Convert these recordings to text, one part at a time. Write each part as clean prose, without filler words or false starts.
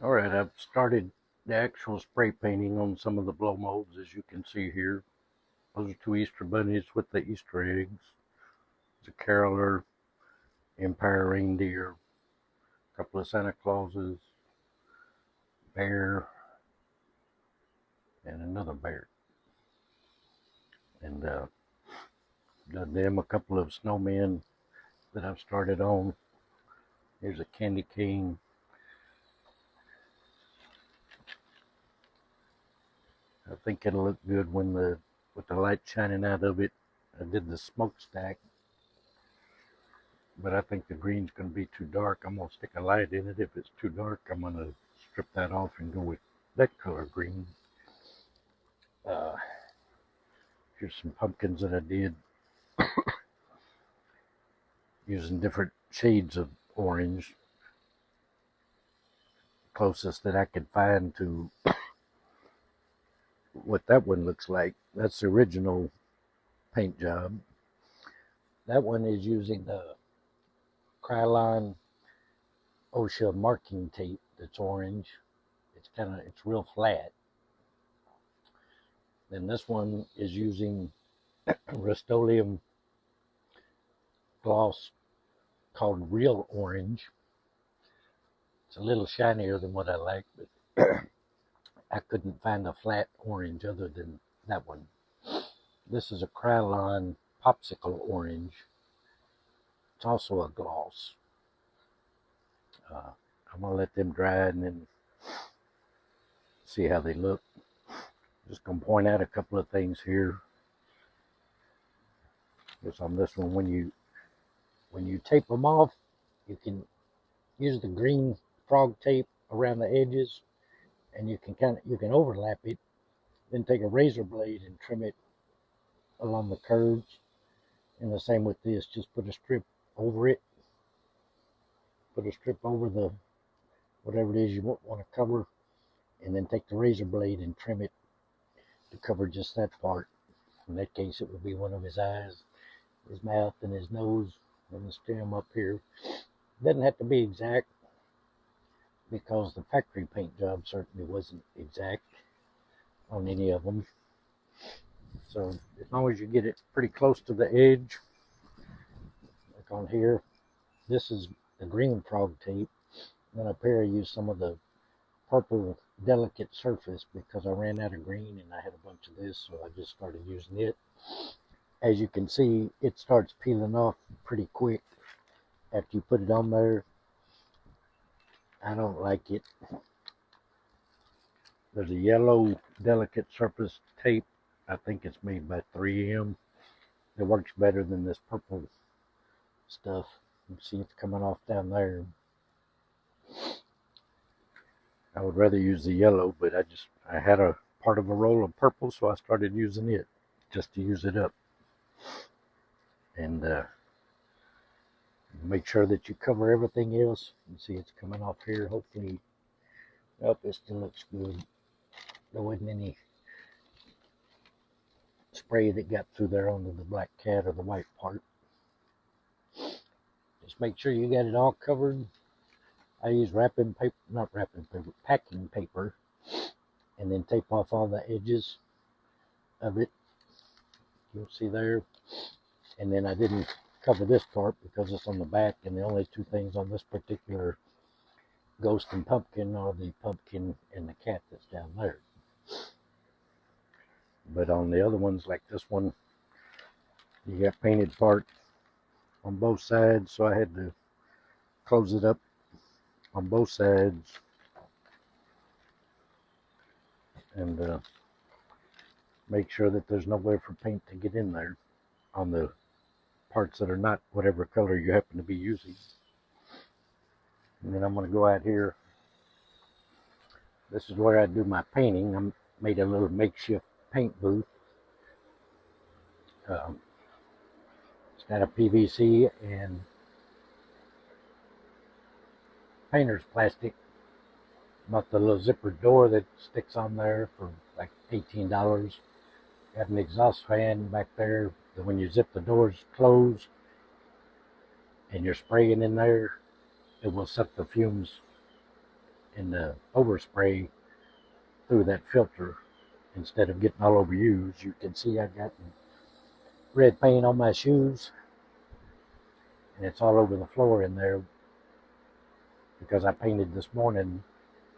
Alright, I've started the actual spray painting on some of the blow molds, as you can see here. Those are two Easter bunnies with the Easter eggs. There's a caroler, Empire reindeer, a couple of Santa Clauses, bear, and another bear. And done them a couple of snowmen that I've started on. Here's a candy cane. I think it'll look good with the light shining out of it. I did the smokestack, but I think the green's going to be too dark. I'm going to stick a light in it. If it's too dark, I'm going to strip that off and go with that color green. Uh, Here's some pumpkins that I did using different shades of orange, closest that I could find to what that one looks like. That's the original paint job. That one is using the Krylon OSHA marking tape that's orange. It's real flat. Then this one is using Rust-Oleum gloss called Real Orange. It's a little shinier than what I like, but I couldn't find a flat orange other than that one. This is a Krylon Popsicle Orange. It's also a gloss. I'm going to let them dry and then see how they look. Just going to point out a couple of things here. Just on this one, when you tape them off, you can use the green frog tape around the edges, and you can overlap it, then take a razor blade and trim it along the curves. And the same with this, just put a strip over it, put a strip over the whatever it is you want to cover, and then take the razor blade and trim it to cover just that part. In that case, it would be one of his eyes, his mouth, and his nose, and the stem up here. It doesn't have to be exact, because the factory paint job certainly wasn't exact on any of them. So as long as you get it pretty close to the edge, like on here, this is the green frog tape. Then up here I used some of the purple delicate surface because I ran out of green and I had a bunch of this, so I just started using it. As you can see, it starts peeling off pretty quick after you put it on there. I don't like it. There's a yellow delicate surface tape. I think it's made by 3M. It works better than this purple stuff. You see it's coming off down there. I would rather use the yellow, but I had a part of a roll of purple, so I started using it just to use it up. And make sure that you cover everything else. You see it's coming off here. Hopefully, it still looks good. There wasn't any spray that got through there onto the black cat or the white part. Just make sure you got it all covered. I use packing paper, and then tape off all the edges of it. You'll see there. And then I didn't cover this part because it's on the back, and the only two things on this particular ghost and pumpkin are the pumpkin and the cat that's down there. But on the other ones, like this one, you got painted part on both sides, so I had to close it up on both sides and make sure that there's nowhere for paint to get in there on the parts that are not whatever color you happen to be using. And then I'm going to go out here. This is where I do my painting. I made a little makeshift paint booth. It's got a PVC and painter's plastic. Bought the little zipper door that sticks on there for like $18. Got an exhaust fan back there that when you zip the doors closed and you're spraying in there, it will suck the fumes in the overspray through that filter instead of getting all over you. As you can see, I got red paint on my shoes, and it's all over the floor in there because I painted this morning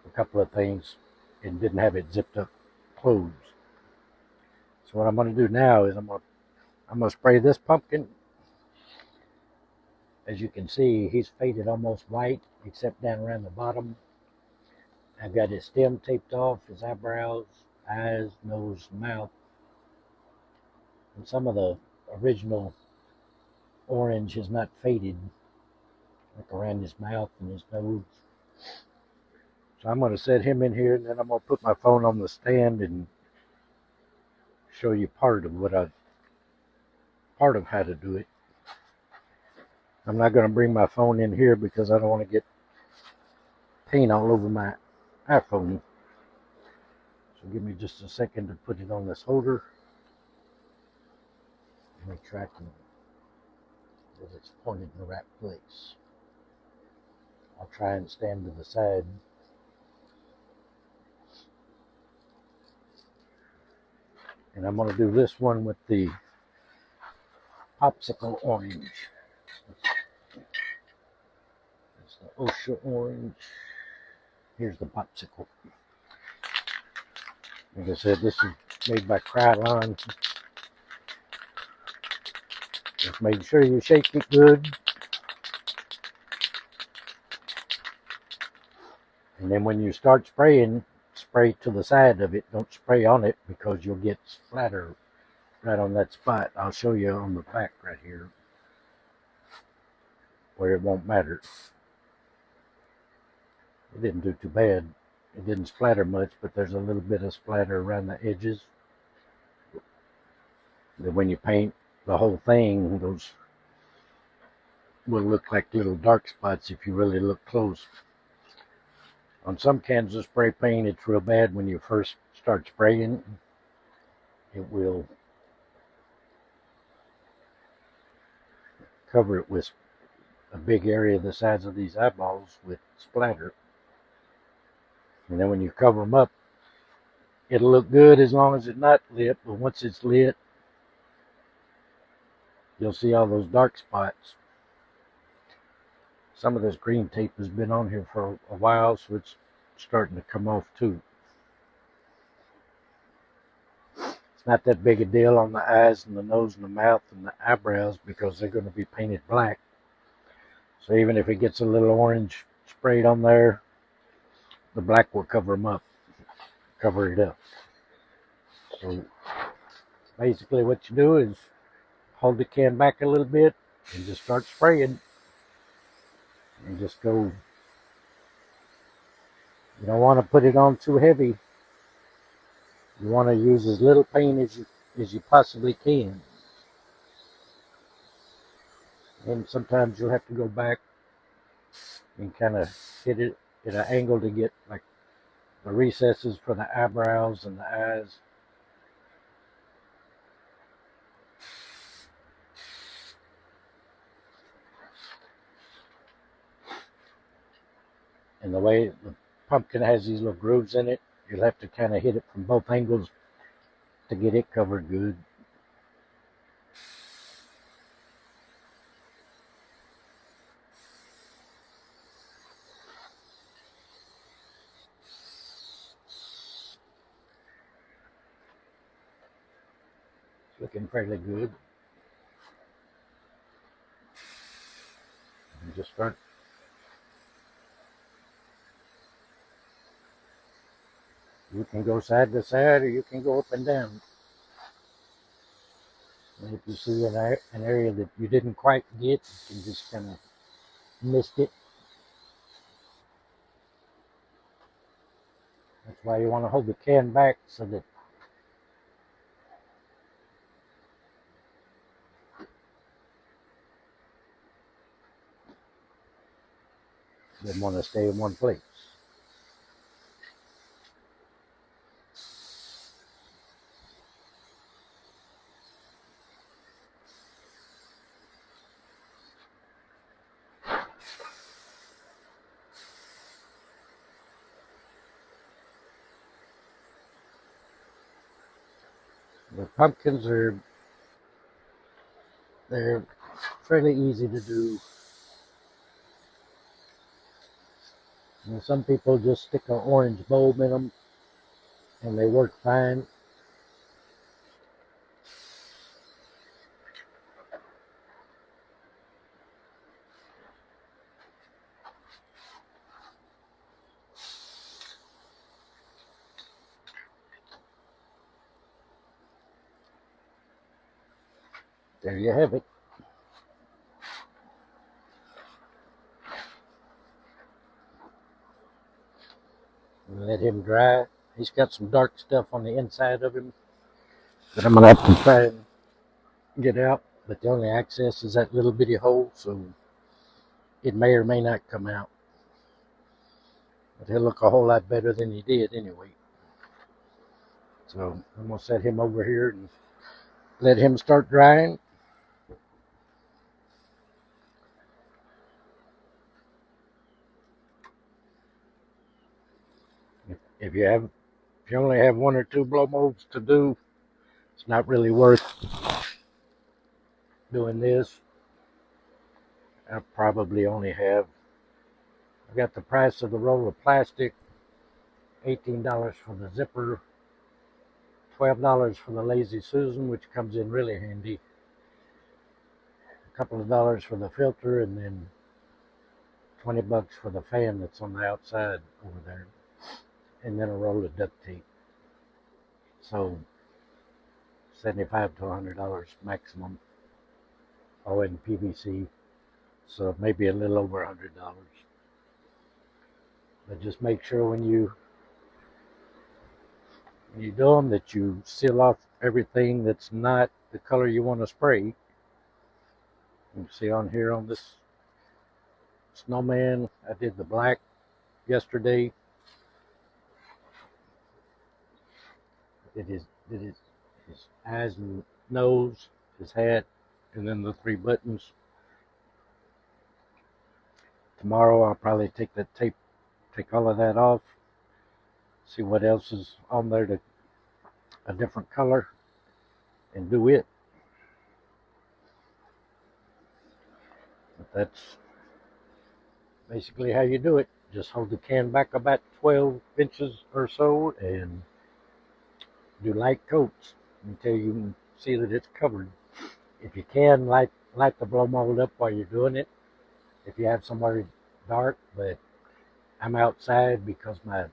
a couple of things and didn't have it zipped up closed. So what I'm going to do now is I'm going to spray this pumpkin. As you can see, he's faded almost white except down around the bottom. I've got his stem taped off, his eyebrows, eyes, nose, mouth, and some of the original orange has not faded, like around his mouth and his nose. So I'm going to set him in here, and then I'm going to put my phone on the stand and show you part of how to do it. I'm not going to bring my phone in here because I don't want to get paint all over my iPhone. So give me just a second to put it on this holder. Let me try to get it pointed in the right place. I'll try and stand to the side. And I'm going to do this one with the popsicle orange. It's the Osha orange. Here's the popsicle. Like I said, this is made by Krylon. Just make sure you shake it good. And then when you start spraying, spray to the side of it. Don't spray on it because you'll get splatter right on that spot. I'll show you on the back right here where it won't matter. It didn't do too bad. It didn't splatter much, but there's a little bit of splatter around the edges. Then when you paint the whole thing, those will look like little dark spots if you really look close. On some cans of spray paint, it's real bad when you first start spraying. It will cover it with a big area the size of these eyeballs with splatter. And then when you cover them up, it'll look good as long as it's not lit, but once it's lit, you'll see all those dark spots. Some of this green tape has been on here for a while, so it's starting to come off too. It's not that big a deal on the eyes and the nose and the mouth and the eyebrows because they're going to be painted black. So even if it gets a little orange sprayed on there, the black will cover them up, cover it up. So basically what you do is hold the can back a little bit and just start spraying. And just go. You don't want to put it on too heavy. You want to use as little paint as you possibly can. And sometimes you'll have to go back and kind of hit it at an angle to get like the recesses for the eyebrows and the eyes. And the way the pumpkin has these little grooves in it, you'll have to kind of hit it from both angles to get it covered good. It's looking fairly good. And just start. You can go side to side or you can go up and down. And if you see an area that you didn't quite get, you can just kind of mist it. That's why you want to hold the can back so that you don't want to stay in one place. The pumpkins they're fairly easy to do. And some people just stick an orange bulb in them and they work fine. There you have it. Let him dry. He's got some dark stuff on the inside of him that I'm gonna have to try and get out. But the only access is that little bitty hole, so it may or may not come out. But he'll look a whole lot better than he did anyway. So I'm gonna set him over here and let him start drying. If you only have one or two blow molds to do, it's not really worth doing this. I probably only have, I got the price of the roll of plastic, $18 for the zipper, $12 for the Lazy Susan, which comes in really handy, a couple of dollars for the filter, and then $20 for the fan that's on the outside over there, and then a roll of duct tape. So $75 to $100 maximum, all in PVC. So maybe a little over $100. But just make sure when you do them that you seal off everything that's not the color you want to spray. You can see on here on this snowman, I did the black yesterday. Did his eyes and nose, his hat, and then the 3 buttons. Tomorrow I'll probably take that tape, take all of that off, see what else is on there to a different color, and do it. But that's basically how you do it. Just hold the can back about 12 inches or so and do light coats until you can see that it's covered. If you can, light the blow mold up while you're doing it, if you have somewhere dark. But I'm outside because my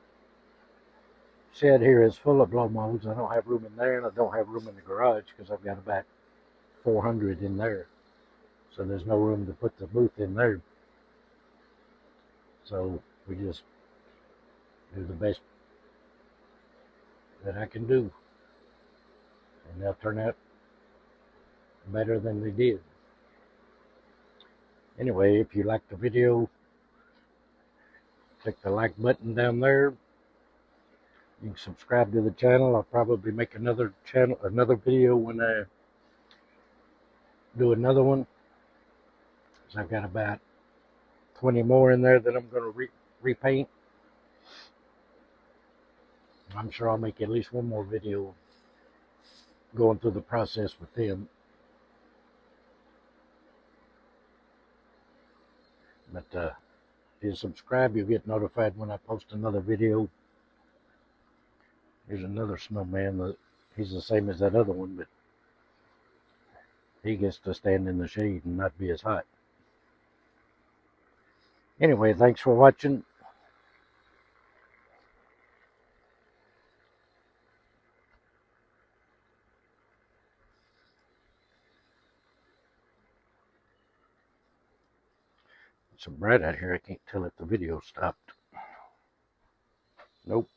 shed here is full of blow molds. I don't have room in there, and I don't have room in the garage because I've got about 400 in there. So there's no room to put the booth in there. So we just do the best that I can do, and they'll turn out better than they did. Anyway, if you like the video, click the like button down there. You can subscribe to the channel. I'll probably make another video when I do another one. So I've got about 20 more in there that I'm going to repaint. I'm sure I'll make at least one more video going through the process with them. But if you subscribe, you'll get notified when I post another video. Here's another snowman. He's the same as that other one, but he gets to stand in the shade and not be as hot. Anyway, thanks for watching. It's so bright out here, I can't tell if the video stopped. Nope.